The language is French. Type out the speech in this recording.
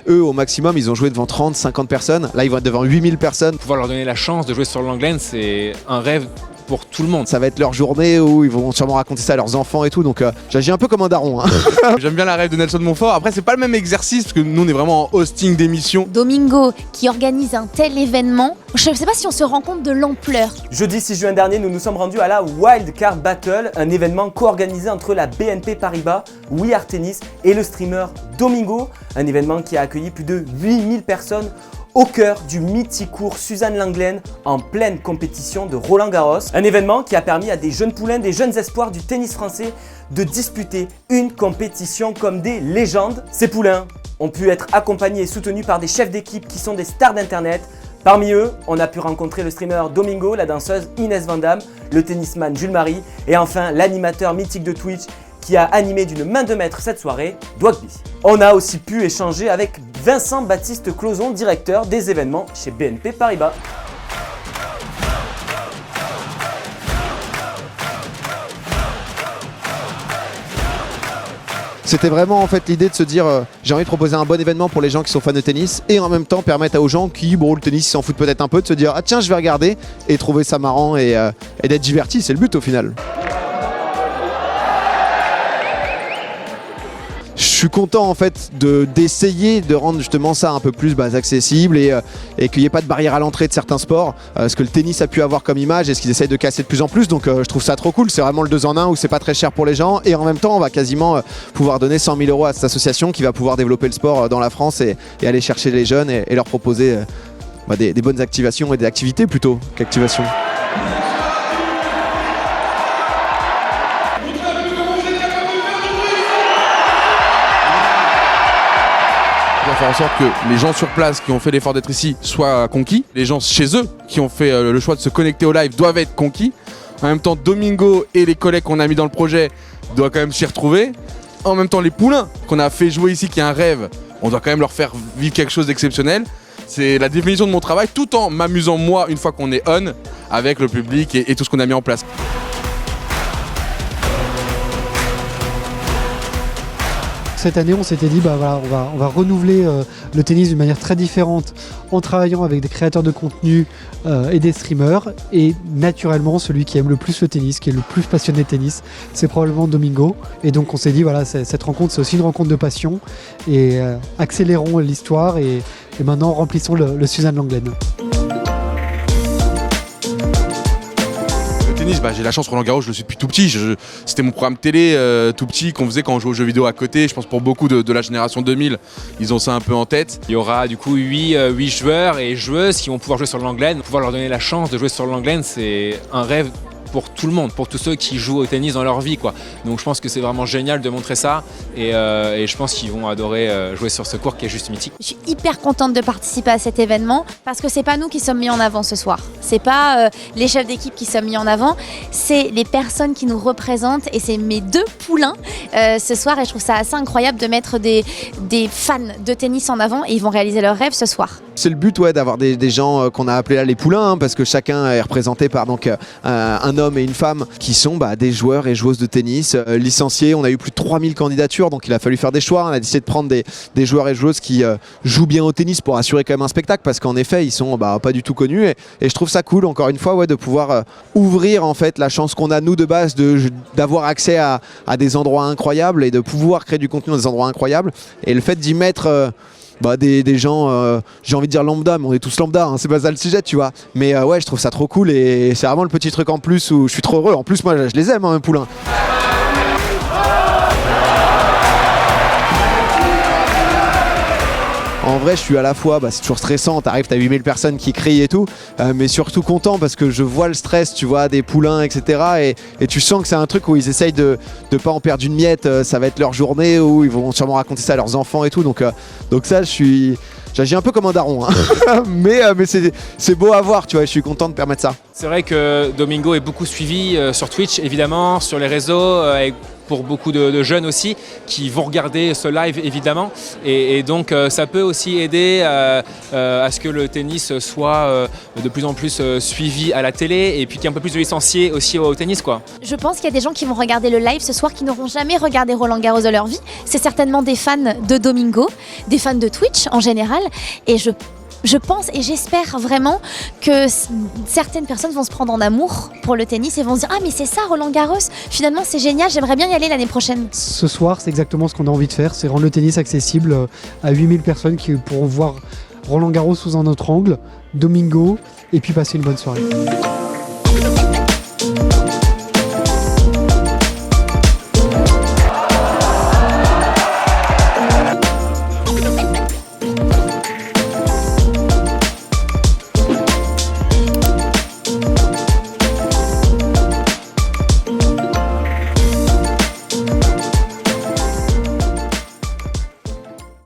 Eux, au maximum, ils ont joué devant 30, 50 personnes. Là, ils vont être devant 8000 personnes. Pouvoir leur donner la chance de jouer sur le Langlaine, c'est un rêve pour tout le monde. Ça va être leur journée où ils vont sûrement raconter ça à leurs enfants et tout. Donc j'agis un peu comme un daron. Hein. J'aime bien la rêve de Nelson Montfort. Après, c'est pas le même exercice parce que nous, on est vraiment en hosting d'émission. Domingo qui organise un tel événement, je ne sais pas si on se rend compte de l'ampleur. Jeudi 6 juin dernier, nous nous sommes rendus à la Wildcard Battle, un événement co-organisé entre la BNP Paribas, We Are Tennis et le streamer Domingo. Un événement qui a accueilli plus de 8000 personnes au cœur du mythique court Suzanne Lenglen en pleine compétition de Roland Garros. Un événement qui a permis à des jeunes poulains, des jeunes espoirs du tennis français de disputer une compétition comme des légendes. Ces poulains ont pu être accompagnés et soutenus par des chefs d'équipe qui sont des stars d'internet. Parmi eux, on a pu rencontrer le streamer Domingo, la danseuse Inès Van Damme, le tennisman Jules Marie et enfin l'animateur mythique de Twitch qui a animé d'une main de maître cette soirée, Dwagby. On a aussi pu échanger avec Vincent Baptiste Closon, directeur des événements chez BNP Paribas. C'était vraiment en fait l'idée de se dire j'ai envie de proposer un bon événement pour les gens qui sont fans de tennis et en même temps permettre aux gens qui, bon, le tennis ils s'en foutent peut-être un peu, de se dire ah tiens je vais regarder et trouver ça marrant et d'être diverti, c'est le but au final. Je suis content en fait d'essayer de rendre justement ça un peu plus accessible et qu'il n'y ait pas de barrière à l'entrée de certains sports, ce que le tennis a pu avoir comme image et ce qu'ils essayent de casser de plus en plus, donc je trouve ça trop cool. C'est vraiment le 2 en 1 où c'est pas très cher pour les gens et en même temps on va quasiment pouvoir donner 100 000 € à cette association qui va pouvoir développer le sport dans la France et aller chercher les jeunes et leur proposer des bonnes activations et des activités plutôt qu'activations. On va faire en sorte que les gens sur place qui ont fait l'effort d'être ici soient conquis. Les gens chez eux qui ont fait le choix de se connecter au live doivent être conquis. En même temps, Domingo et les collègues qu'on a mis dans le projet doivent quand même s'y retrouver. En même temps, les poulains qu'on a fait jouer ici, qui est un rêve, on doit quand même leur faire vivre quelque chose d'exceptionnel. C'est la définition de mon travail, tout en m'amusant moi une fois qu'on est on avec le public et tout ce qu'on a mis en place. Cette année, on s'était dit, voilà, on va renouveler le tennis d'une manière très différente en travaillant avec des créateurs de contenu et des streamers. Et naturellement, celui qui aime le plus le tennis, qui est le plus passionné de tennis, c'est probablement Domingo. Et donc, on s'est dit, voilà, cette rencontre, c'est aussi une rencontre de passion. Et accélérons l'histoire et maintenant, remplissons le Suzanne Lenglen. J'ai la chance, Roland Garros, je le suis depuis tout petit. C'était mon programme télé tout petit qu'on faisait quand on jouait aux jeux vidéo à côté. Je pense pour beaucoup de la génération 2000, ils ont ça un peu en tête. Il y aura du coup 8 joueurs et joueuses qui vont pouvoir jouer sur le Langlaine. Pouvoir leur donner la chance de jouer sur le Langlaine, c'est un rêve pour tout le monde, pour tous ceux qui jouent au tennis dans leur vie, quoi. Donc je pense que c'est vraiment génial de montrer ça et je pense qu'ils vont adorer jouer sur ce court qui est juste mythique. Je suis hyper contente de participer à cet événement parce que c'est pas nous qui sommes mis en avant ce soir. C'est pas les chefs d'équipe qui sont mis en avant, c'est les personnes qui nous représentent et c'est mes 2 poulains ce soir et je trouve ça assez incroyable de mettre des fans de tennis en avant et ils vont réaliser leur rêve ce soir. C'est le but d'avoir des gens qu'on a appelés là les poulains parce que chacun est représenté par donc un homme et une femme qui sont des joueurs et joueuses de tennis licenciés. On a eu plus de 3000 candidatures donc il a fallu faire des choix. On a décidé de prendre des joueurs et joueuses qui jouent bien au tennis pour assurer quand même un spectacle parce qu'en effet ils sont pas du tout connus et je trouve ça cool encore une fois de pouvoir ouvrir en fait la chance qu'on a nous de base d'avoir accès à des endroits incroyables et de pouvoir créer du contenu dans des endroits incroyables et le fait d'y mettre des gens, j'ai envie de dire lambda, mais on est tous lambda, hein, c'est pas ça le sujet, tu vois. Mais ouais, je trouve ça trop cool et c'est vraiment le petit truc en plus où je suis trop heureux. En plus, moi, je les aime, mes poulains. En vrai, je suis à la fois, c'est toujours stressant, t'arrives, t'as 8000 personnes qui crient et tout, mais surtout content parce que je vois le stress, tu vois, des poulains, etc. Et tu sens que c'est un truc où ils essayent de pas en perdre une miette, ça va être leur journée où ils vont sûrement raconter ça à leurs enfants et tout. Donc ça, j'agis un peu comme un daron, hein. mais c'est beau à voir, tu vois, je suis content de permettre ça. C'est vrai que Domingo est beaucoup suivi sur Twitch, évidemment, sur les réseaux, et pour beaucoup de jeunes aussi, qui vont regarder ce live, évidemment. Et donc, ça peut aussi aider à ce que le tennis soit de plus en plus suivi à la télé, et puis qu'il y ait un peu plus de licenciés aussi au tennis, quoi. Je pense qu'il y a des gens qui vont regarder le live ce soir qui n'auront jamais regardé Roland Garros de leur vie. C'est certainement des fans de Domingo, des fans de Twitch en général. Et je pense et j'espère vraiment que certaines personnes vont se prendre en amour pour le tennis et vont se dire « Ah mais c'est ça Roland Garros, finalement c'est génial, j'aimerais bien y aller l'année prochaine ». Ce soir, c'est exactement ce qu'on a envie de faire, c'est rendre le tennis accessible à 8000 personnes qui pourront voir Roland Garros sous un autre angle, Domingo, et puis passer une bonne soirée.